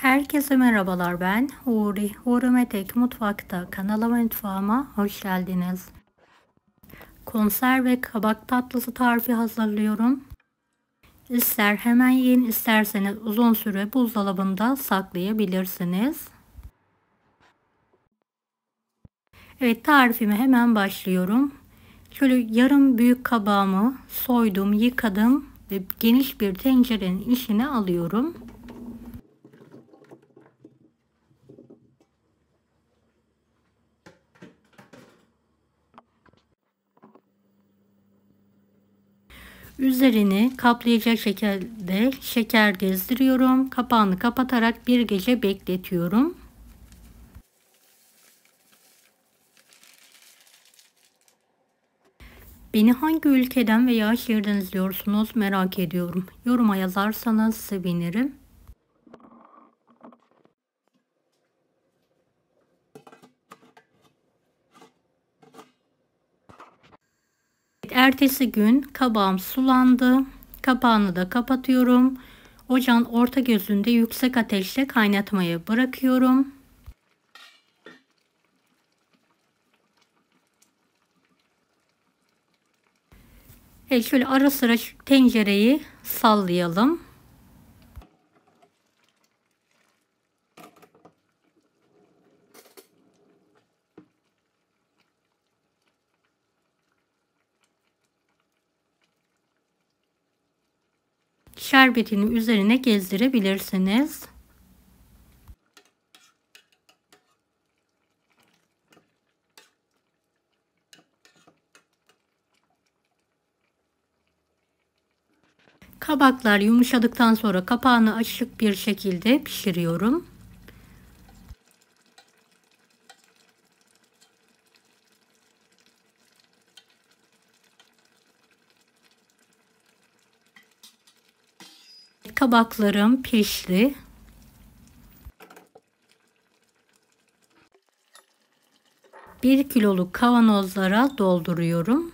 Herkese merhabalar, ben Huri. Huri Metek Mutfak'ta kanalıma, mutfağıma hoş geldiniz. Konserve kabak tatlısı tarifi hazırlıyorum. İster hemen yiyin, isterseniz uzun süre buzdolabında saklayabilirsiniz. Evet, tarifime hemen başlıyorum. Şöyle yarım büyük kabağımı soydum, yıkadım ve geniş bir tencerenin içine alıyorum. Üzerini kaplayacak şekilde şeker gezdiriyorum. Kapağını kapatarak bir gece bekletiyorum. Beni hangi ülkeden veya şehirden izliyorsunuz merak ediyorum. Yoruma yazarsanız sevinirim. Ertesi gün kabağım sulandı. Kapağını da kapatıyorum. Ocağın orta gözünde yüksek ateşte kaynatmaya bırakıyorum. Evet, şöyle ara sıra tencereyi sallayalım. Şerbetini üzerine gezdirebilirsiniz. Kabaklar yumuşadıktan sonra kapağını açık bir şekilde pişiriyorum. Kabaklarım pişti. Bir kiloluk kavanozlara dolduruyorum.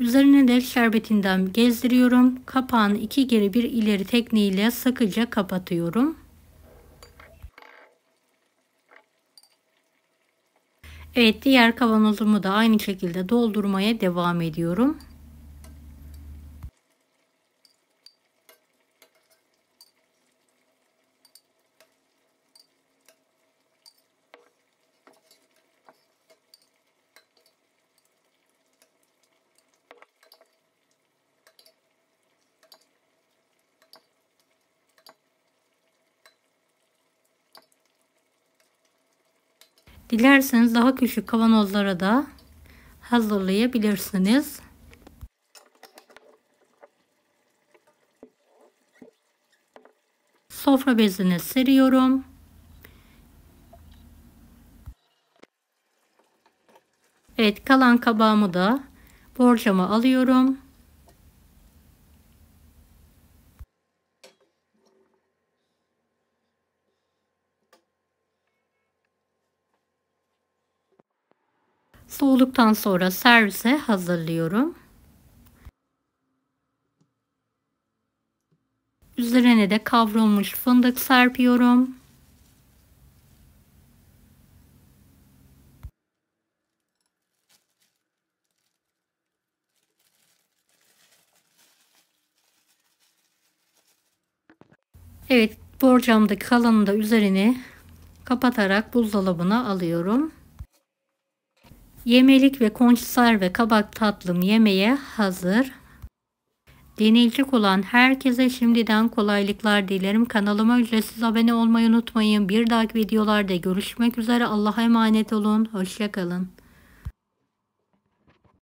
Üzerine de şerbetinden gezdiriyorum. Kapağını 2 geri 1 ileri tekniğiyle sıkıca kapatıyorum. Evet, diğer kavanozumu da aynı şekilde doldurmaya devam ediyorum. Dilerseniz daha küçük kavanozlara da hazırlayabilirsiniz. Sofra bezine seriyorum. Evet, kalan kabağımı da borcama alıyorum. Soğuduktan sonra servise hazırlıyorum. Üzerine de kavrulmuş fındık serpiyorum. Evet, borcamdaki kalanını da üzerine kapatarak buzdolabına alıyorum. Yemelik ve konserve kabak tatlım yemeğe hazır. Deneyecek olan herkese şimdiden kolaylıklar dilerim. Kanalıma ücretsiz abone olmayı unutmayın. Bir dahaki videolarda görüşmek üzere. Allah'a emanet olun. Hoşça kalın.